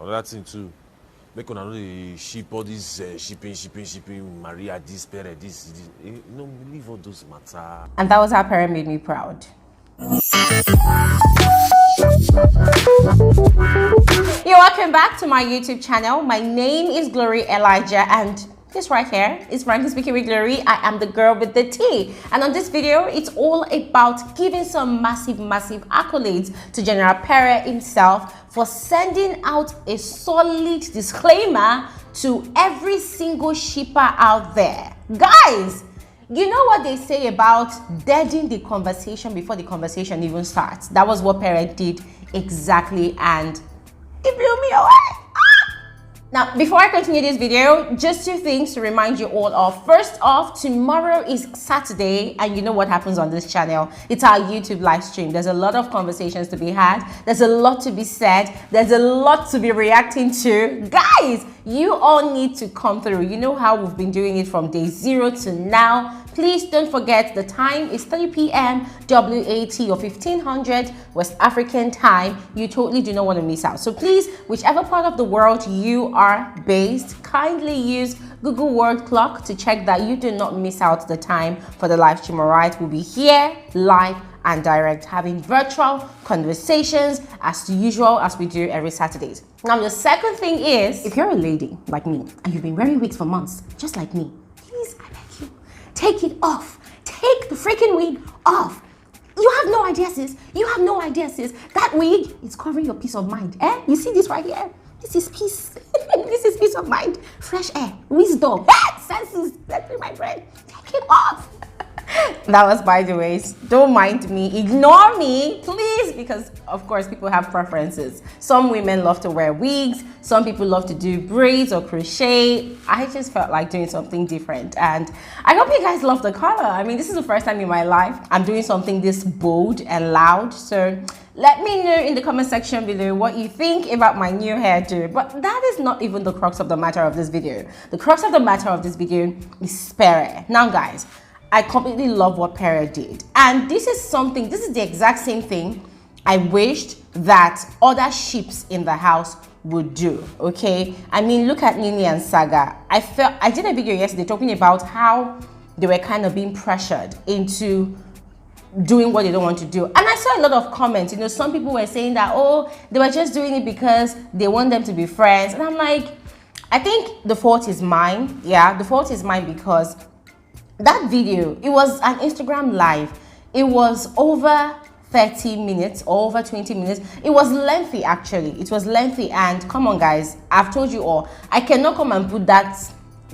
another thing too. Make una know dey ship all this shipping, Maria, this, Pere, this. You know, leave all those matter. And that was how Pere made me proud. You're welcome back to my YouTube channel. My name is Glory Elijah, and this right here is Frankly Speaking with Glory. I am the girl with the tea. And on this video, it's all about giving some massive accolades to General Pere himself for sending out a solid disclaimer to every single shipper out there. Guys, you know what they say about deadening the conversation before the conversation even starts? That was what Pere did exactly, and it blew me away. Now, before I continue this video, just two things to remind you all of. First off, tomorrow is Saturday, and you know what happens on this channel. It's our YouTube live stream. There's a lot of conversations to be had. There's a lot to be said. There's a lot to be reacting to. Guys, you all need to come through. You know how we've been doing it from day 0 to now. Please don't forget the time is 3 p.m. WAT or 1500 West African time. You totally do not want to miss out. So please, whichever part of the world you are based, kindly use Google Word Clock to check that you do not miss out the time for the live stream. All right, we'll be here live and direct, having virtual conversations as usual, as we do every Saturdays. Now, the second thing is, if you're a lady like me and you've been wearing wigs for months, just like me, please, I beg you, take it off. Take the freaking wig off. You have no idea, sis. You have no idea, sis. That wig is covering your peace of mind. Eh? You see this right here? This is peace. This is peace of mind. Fresh air. Wisdom. Senses. That's my friend. Take it off. That was by the way. Don't mind me. Ignore me, please, because of course people have preferences. Some women love to wear wigs. Some people love to do braids or crochet. I just felt like doing something different, and I hope you guys love the color. I mean, this is the first time in my life I'm doing something this bold and loud. So let me know in the comment section below what you think about my new hairdo. But that is not even the crux of the matter of this video. The crux of the matter of this video is Pere. Now guys, I completely love what Pere did. And this is the exact same thing I wished that other ships in the house would do, okay? I mean, look at Nini and Saga. I did a video yesterday talking about how they were kind of being pressured into doing what they don't want to do. And I saw a lot of comments, you know, some people were saying that, oh, they were just doing it because they want them to be friends. And I'm like, I think the fault is mine. Yeah, the fault is mine because that video, it was an Instagram live. It was over 30 minutes or over 20 minutes. It was lengthy, actually. It was lengthy, and come on guys, I've told you all, I cannot come and put that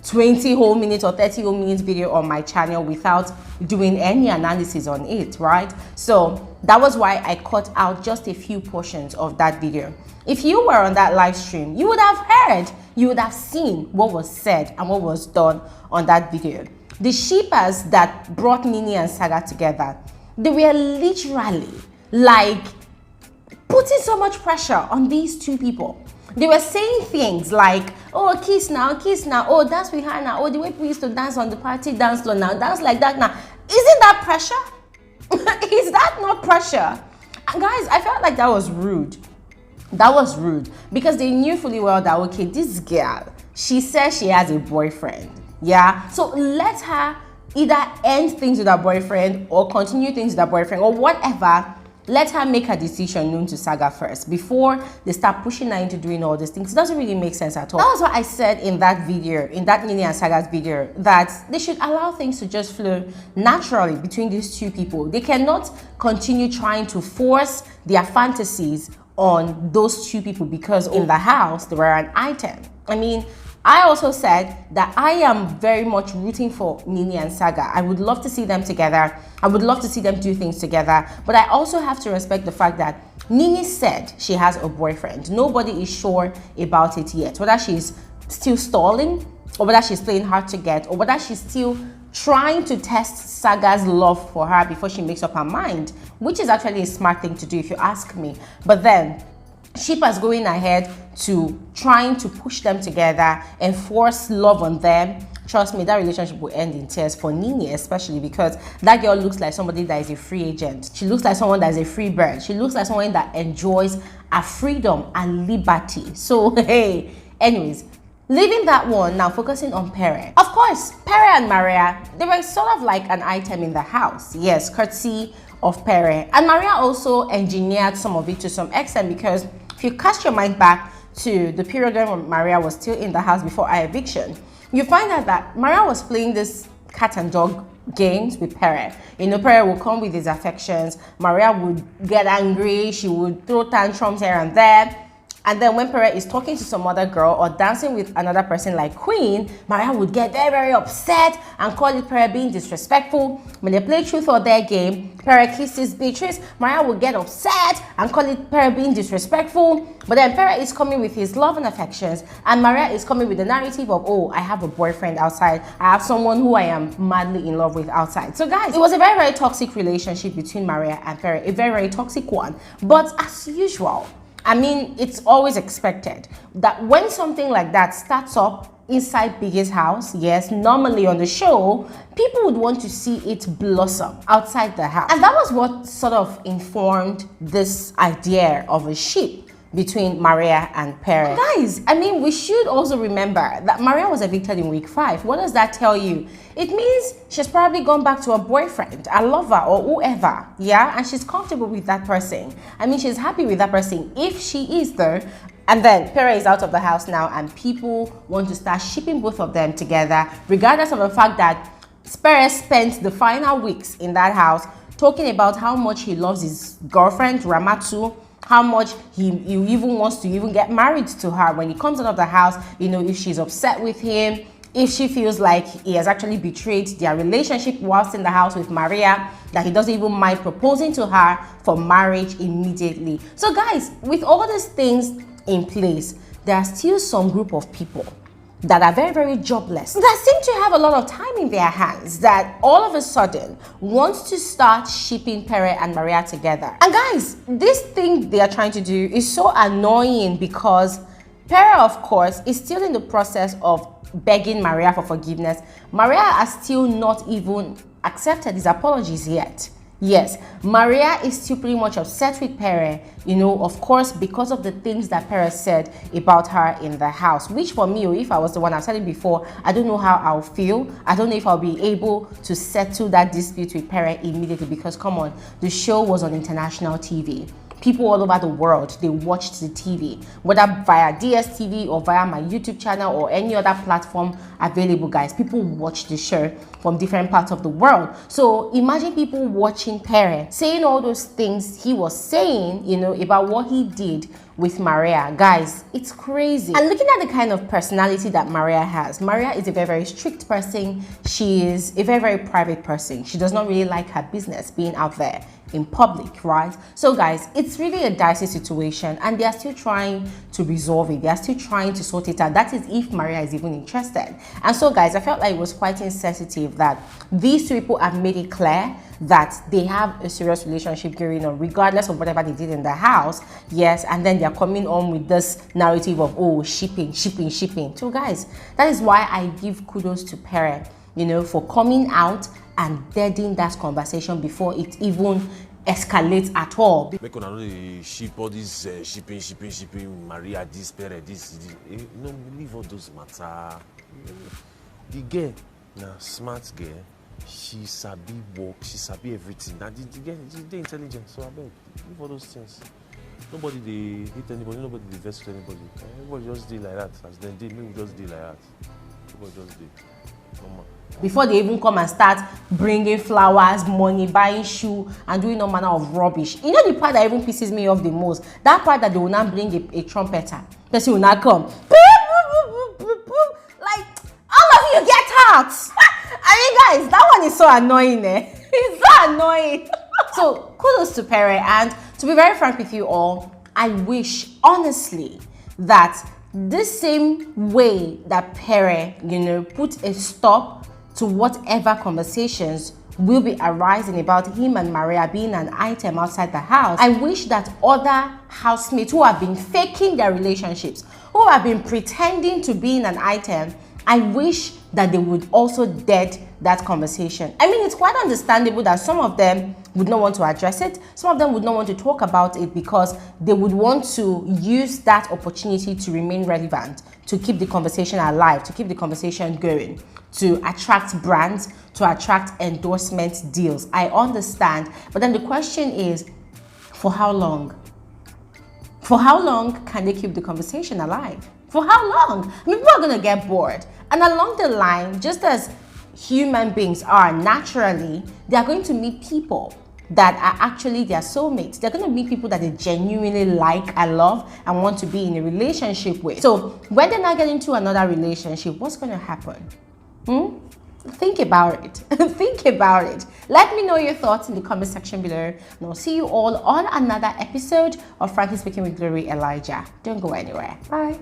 20 whole minutes or 30 whole minutes video on my channel without doing any analysis on it, right? So that was why I cut out just a few portions of that video. If you were on that live stream, you would have heard, you would have seen what was said and what was done on that video. The shippers that brought Nini and Saga together, they were literally like putting so much pressure on these two people. They were saying things like, oh, kiss now, oh, dance with her now, oh, the way we used to dance on the party dance floor now, dance like that now. Isn't that pressure? Is that not pressure? And guys, I felt like that was rude. That was rude because they knew fully well that, okay, this girl, she says she has a boyfriend. Yeah, so let her either end things with her boyfriend or continue things with her boyfriend or whatever. Let her make her decision known to Saga first before they start pushing her into doing all these things. It doesn't really make sense at all. That was what I said in that video, in that Nini and Saga's video, that they should allow things to just flow naturally between these two people. They cannot continue trying to force their fantasies on those two people because in the house they were an item. I mean, I also said that I am very much rooting for Nini and Saga. I would love to see them together. I would love to see them do things together. But I also have to respect the fact that Nini said she has a boyfriend. Nobody is sure about it yet. Whether she's still stalling or whether she's playing hard to get or whether she's still trying to test Saga's love for her before she makes up her mind, which is actually a smart thing to do if you ask me. But then shippers going ahead to trying to push them together and force love on them trust me, that relationship will end in tears for Nini, especially because that girl looks like somebody that is a free agent. She looks like someone that is a free bird. She looks like someone that enjoys her freedom and liberty. So, hey, anyways, leaving that one, now focusing on Pere. Of course, Pere and Maria, they were sort of like an item in the house. Yes, courtesy of Pere. And Maria also engineered some of it to some extent, because if you cast your mind back to the period when Maria was still in the house before her eviction, you find out that Maria was playing this cat and dog games with Pere. You know, Pere would come with his affections. Maria would get angry. She would throw tantrums here and there. And then when Pere is talking to some other girl or dancing with another person like Queen, Maria would get very, very upset and call it Pere being disrespectful. When they play truth or dare game, Pere kisses Beatrice, Maria would get upset and call it Pere being disrespectful. But then Pere is coming with his love and affections, and Maria is coming with the narrative of, oh, I have a boyfriend outside. I have someone who I am madly in love with outside. So guys, it was a very, very toxic relationship between Maria and Pere, a very, very toxic one. But as usual, I mean, it's always expected that when something like that starts up inside Biggie's house, yes, normally on the show, people would want to see it blossom outside the house. And that was what sort of informed this idea of a ship between Maria and Pere. Guys, I mean, we should also remember that Maria was evicted in week 5. What does that tell you? It means she's probably gone back to her boyfriend, a lover, or whoever, yeah? And she's comfortable with that person. I mean, she's happy with that person, if she is though. And then Pere is out of the house now, and people want to start shipping both of them together, regardless of the fact that Pere spent the final weeks in that house talking about how much he loves his girlfriend, Ramatu, how much he even wants to even get married to her. When he comes out of the house, you know, if she's upset with him, if she feels like he has actually betrayed their relationship whilst in the house with Maria, that he doesn't even mind proposing to her for marriage immediately. So guys, with all these things in place, there are still some group of people that are very, very jobless, that seem to have a lot of time in their hands, that all of a sudden wants to start shipping Pere and Maria together. And guys, this thing they are trying to do is so annoying, because Pere, of course, is still in the process of begging Maria for forgiveness. Maria has still not even accepted his apologies yet. Yes, Maria is still pretty much upset with Pere, you know, of course, because of the things that Pere said about her in the house, which for me, if I was the one, I've said it before, I don't know how I'll feel. I don't know if I'll be able to settle that dispute with Pere immediately, because come on, the show was on international TV. People all over the world, they watched the TV, whether via DSTV or via my YouTube channel or any other platform available, guys. People watch the show from different parts of the world. So imagine people watching Pere saying all those things he was saying, you know, about what he did with Maria. Guys, it's crazy. And looking at the kind of personality that Maria has, Maria is a very, very strict person. She is a very, very private person. She does not really like her business being out there in public, right? So guys, it's really a dicey situation, and they are still trying to resolve it. They are still trying to sort it out. That is if Maria is even interested. And so guys, I felt like it was quite insensitive that these two people have made it clear that they have a serious relationship going on, regardless of whatever they did in the house. Yes, and then they're coming on with this narrative of, oh, shipping. So guys, that is why I give kudos to Pere, you know, for coming out and deading that conversation before it even escalates at all. Make una know dey ship all this shipping, Maria, this, Pere, this. No, leave all those matter. The girl, na smart girl, she sabi work, she sabi everything. Now the girl, they intelligent, so I beg, leave all those things. Nobody they hate anybody, nobody they vex with anybody. Everybody just do like that. As then they make just do like that. Everybody just do. Before they even come and start bringing flowers, money, buying shoe, and doing all manner of rubbish. You know the part that even pisses me off the most? That part that they will not bring a trumpeter. Person will not come. Like, all of you get out. I mean, guys, that one is so annoying, eh? It's so annoying. So, kudos to Pere. And to be very frank with you all, I wish, honestly, that this same way that Pere, you know, put a stop to whatever conversations will be arising about him and Maria being an item outside the house, I wish that other housemates who have been faking their relationships, who have been pretending to be an item, I wish that they would also dead that conversation. I mean, it's quite understandable that some of them would not want to address it. Some of them would not want to talk about it because they would want to use that opportunity to remain relevant, to keep the conversation alive, to keep the conversation going, to attract brands, to attract endorsement deals. I understand. But then the question is, for how long? For how long can they keep the conversation alive? For how long? I mean, people are going to get bored. And along the line, just as human beings are naturally, they are going to meet people that are actually their soulmates. They're going to meet people that they genuinely like and love and want to be in a relationship with. So when they now get into another relationship, what's going to happen? Think about it. Think about it. Let me know your thoughts in the comment section below. And I'll see you all on another episode of Frankly Speaking with Glory Elijah. Don't go anywhere. Bye.